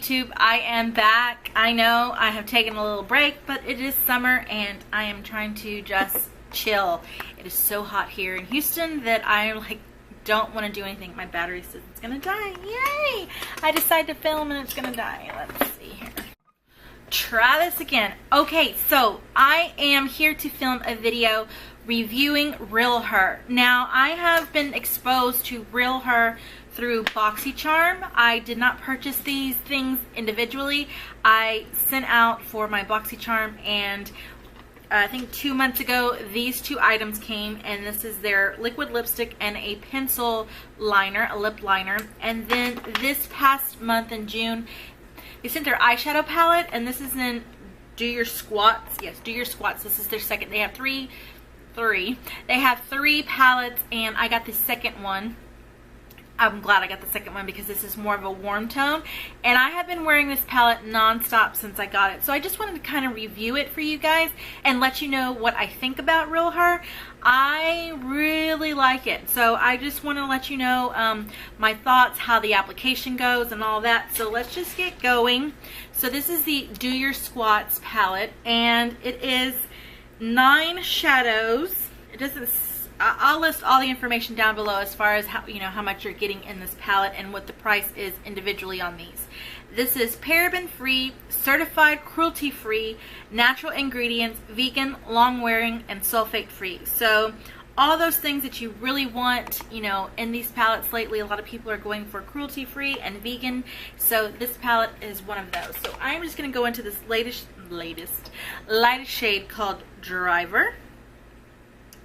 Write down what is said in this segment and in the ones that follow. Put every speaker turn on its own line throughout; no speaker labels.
YouTube, I am back. I know I have taken a little break, but it is summer and I am trying to just chill. It is so hot here in Houston that I don't want to do anything. My battery says it's gonna die. Yay! I decide to film and it's gonna die. Let's see here. Try this again. Okay, so I am here to film a video reviewing REALHER. Now, I have been exposed to REALHER through BoxyCharm. I did not purchase these things individually. I sent out for my BoxyCharm, and I think 2 months ago these two items came, and this is their liquid lipstick and a pencil liner, a lip liner. And then this past month in June, they sent their eyeshadow palette, and this is in Do Your Squats. Yes, Do Your Squats. This is their second. They have three. They have 3 palettes, and I got the second one. I'm glad I got the second one because this is more of a warm tone, and I have been wearing this palette non-stop since I got it. So I just wanted to kind of review it for you guys and let you know what I think about REALHER. I really like it, so I just want to let you know my thoughts, how the application goes and all that. So let's just get going. So this is the Do Your Squats palette, and it is 9 shadows. It doesn't, I'll list all the information down below as far as how much you're getting in this palette and what the price is individually on these. This is paraben free, certified cruelty free, natural ingredients, vegan, long wearing, and sulfate free. So all those things that you really want, in these palettes lately. A lot of people are going for cruelty free and vegan, so this palette is one of those. So I'm just going to go into this lightest shade called Driver.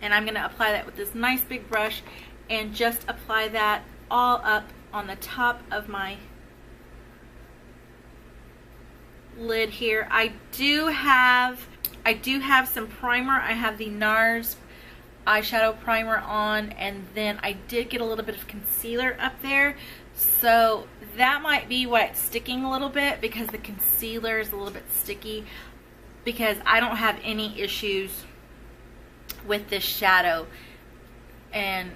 And I'm going to apply that with this nice big brush and just apply that all up on the top of my lid here. I do have some primer. I have the NARS eyeshadow primer on, and then I did get a little bit of concealer up there. So that might be why it's sticking a little bit, because the concealer is a little bit sticky, because I don't have any issues with this shadow. And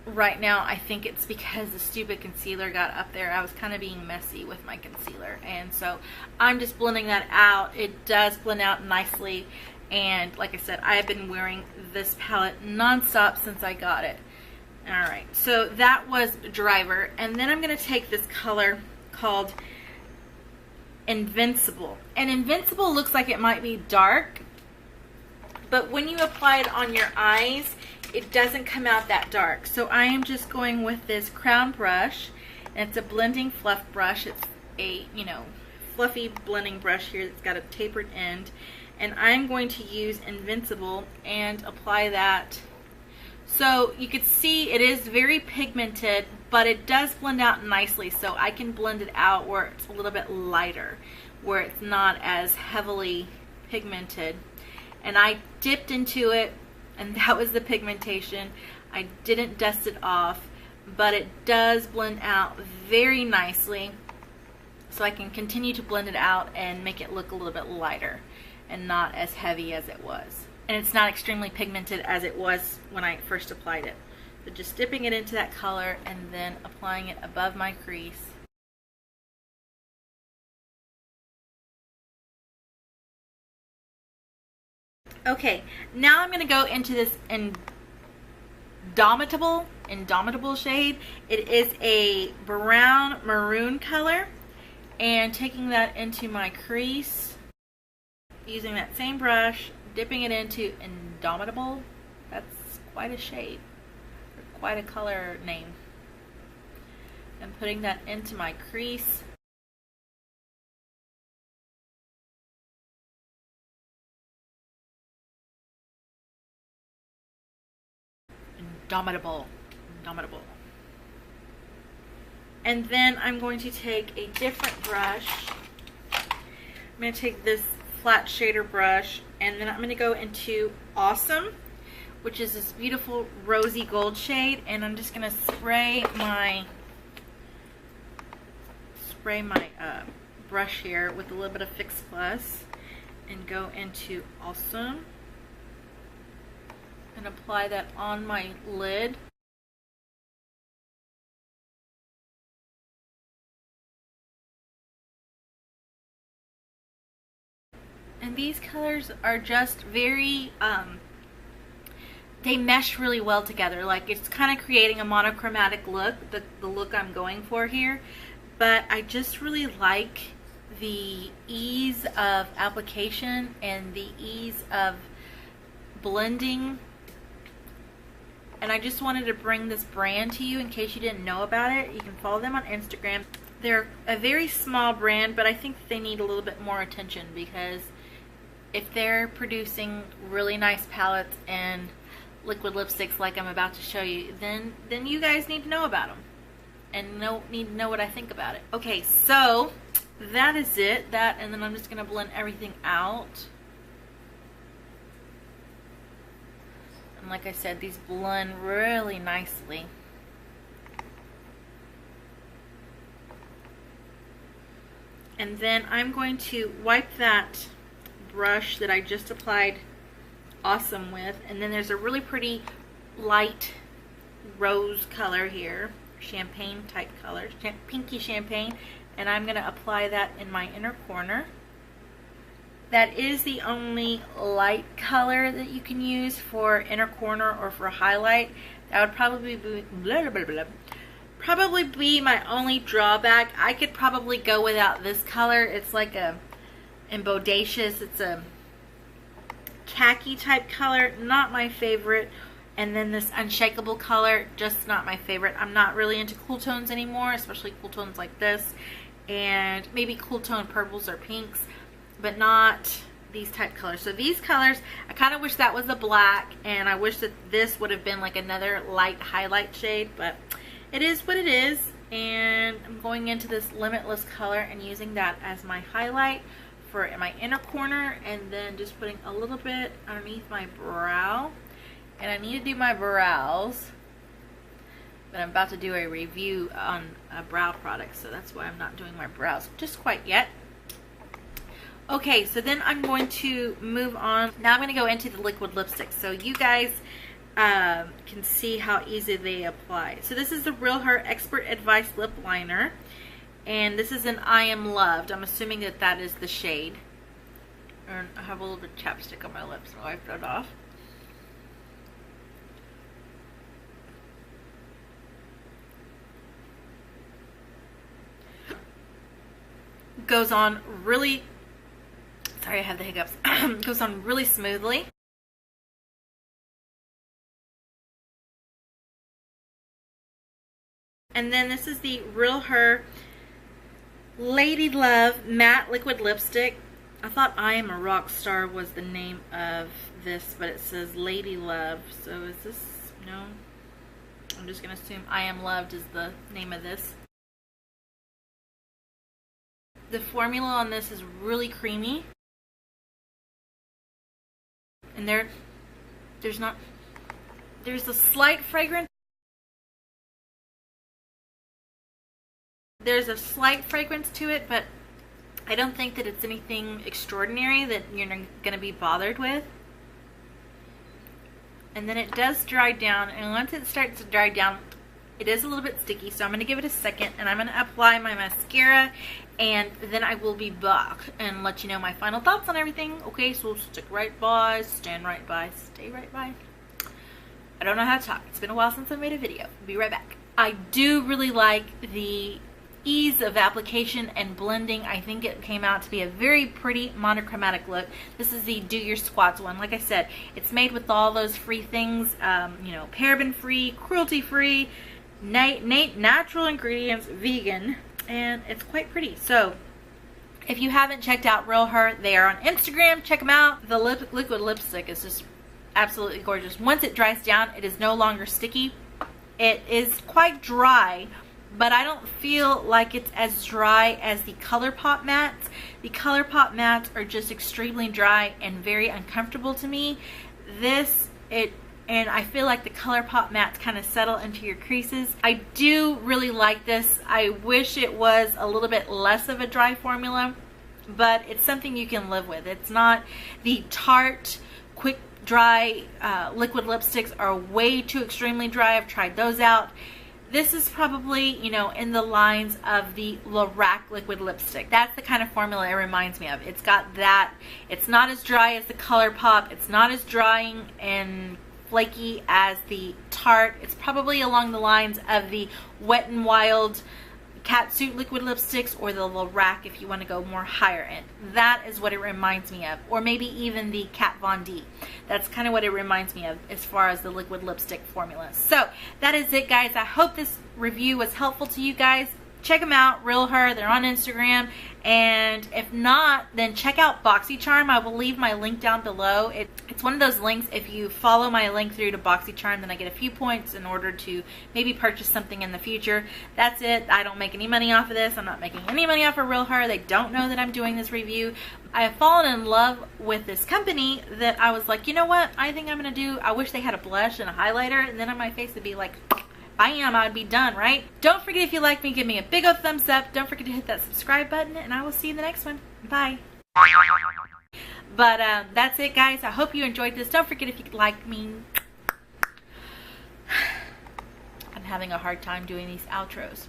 right now I think it's because the stupid concealer got up there. I was kind of being messy with my concealer, and so I'm just blending that out. It does blend out nicely, and like I said, I have been wearing this palette non-stop since I got it. Alright, so that was Driver, and then I'm going to take this color called Invincible. And Invincible looks like it might be dark, but when you apply it on your eyes, it doesn't come out that dark. So I am just going with this crown brush, and it's a blending fluff brush. It's a, fluffy blending brush here that's got a tapered end. And I'm going to use Invincible and apply that. So you can see it is very pigmented, but it does blend out nicely. So I can blend it out where it's a little bit lighter, where it's not as heavily pigmented. And I dipped into it, and that was the pigmentation. I didn't dust it off, but it does blend out very nicely. So I can continue to blend it out and make it look a little bit lighter and not as heavy as it was. And it's not extremely pigmented as it was when I first applied it. So just dipping it into that color and then applying it above my crease. Okay, now I'm going to go into this Indomitable shade. It is a brown maroon color, and taking that into my crease, using that same brush, dipping it into Indomitable. That's quite a shade, or quite a color name. And putting that into my crease. Indomitable. And then I'm going to take a different brush. I'm going to take this flat shader brush, and then I'm going to go into Awesome, which is this beautiful rosy gold shade, and I'm just going to spray my brush here with a little bit of Fix Plus and go into Awesome and apply that on my lid. And these colors are just very, they mesh really well together. Like, it's kind of creating a monochromatic look, the look I'm going for here. But I just really like the ease of application and the ease of blending. And I just wanted to bring this brand to you in case you didn't know about it. You can follow them on Instagram. They're a very small brand, but I think they need a little bit more attention, because if they're producing really nice palettes and liquid lipsticks like I'm about to show you, then you guys need to know about them and need to know what I think about it. Okay, so that is it. That, and then I'm just gonna blend everything out. And like I said, these blend really nicely. And then I'm going to wipe that brush that I just applied Awesome with, and then there's a really pretty light rose color here, champagne type color, pinky champagne, and I'm going to apply that in my inner corner. That is the only light color that you can use for inner corner or for highlight. That would probably be my only drawback. I could probably go without this color. It's like a bodacious, it's a khaki type color, not my favorite. And then this unshakable color, just not my favorite. I'm not really into cool tones anymore, especially cool tones like this, and maybe cool tone purples or pinks, but not these type colors. So these colors, I kind of wish that was a black, and I wish that this would have been like another light highlight shade, but it is what it is. And I'm going into this Limitless color and using that as my highlight for my inner corner, and then just putting a little bit underneath my brow. And I need to do my brows, but I'm about to do a review on a brow product, so that's why I'm not doing my brows just quite yet. Okay, so then I'm going to move on. Now I'm going to go into the liquid lipstick, so you guys can see how easy they apply. So this is the REALHER Expert Advice Lip Liner, and this is an I Am Loved. I'm assuming that that is the shade. Or I have a little bit of chapstick on my lips, so I wiped it off. Goes on really, sorry I have the hiccups, goes on really smoothly. And then this is the REALHER Lady Love Matte Liquid Lipstick. I thought I Am a Rockstar was the name of this, but it says Lady Love. So is this, no? I'm just going to assume I Am Loved is the name of this. The formula on this is really creamy. And there's a slight fragrance. There's a slight fragrance to it, but I don't think that it's anything extraordinary that you're going to be bothered with. And then it does dry down, and once it starts to dry down, it is a little bit sticky, so I'm going to give it a second, and I'm going to apply my mascara, and then I will be back and let you know my final thoughts on everything. Okay, so stick right by, stand right by, stay right by. I don't know how to talk. It's been a while since I made a video. Be right back. I do really like the ease of application and blending. I think it came out to be a very pretty monochromatic look. This is the Do Your Squats one. Like I said, it's made with all those free things, you know, paraben free, cruelty free, natural ingredients, vegan, and it's quite pretty. So if you haven't checked out REALHER, they are on Instagram. Check them out. The liquid lipstick is just absolutely gorgeous. Once it dries down, it is no longer sticky. It is quite dry, but I don't feel like it's as dry as the ColourPop mattes. The ColourPop mattes are just extremely dry and very uncomfortable to me. And I feel like the ColourPop mattes kind of settle into your creases. I do really like this. I wish it was a little bit less of a dry formula, but it's something you can live with. It's not the Tarte quick dry liquid lipsticks are way too extremely dry. I've tried those out. This is probably, you know, in the lines of the Lorac liquid lipstick. That's the kind of formula it reminds me of. It's got that. It's not as dry as the ColourPop. It's not as drying and flaky as the Tarte. It's probably along the lines of the Wet n Wild Catsuit liquid lipsticks, or the Lorac if you want to go more higher end. That is what it reminds me of. Or maybe even the Kat Von D. That's kind of what it reminds me of as far as the liquid lipstick formula. So that is it, guys. I hope this review was helpful to you guys. Check them out, REALHER. They're on Instagram. And if not, then check out BoxyCharm. I will leave my link down below. It's one of those links, if you follow my link through to BoxyCharm, then I get a few points in order to maybe purchase something in the future. That's it. I don't make any money off of this. I'm not making any money off of REALHER. They don't know that I'm doing this review. I have fallen in love with this company that I was like, you know what? I think I'm going to do, I wish they had a blush and a highlighter, and then on my face it'd be like, bam, I'd be done, right? Don't forget, if you like me, give me a big old thumbs up. Don't forget to hit that subscribe button, and I will see you in the next one. Bye. But that's it, guys. I hope you enjoyed this. Don't forget, if you like me, I'm having a hard time doing these outros.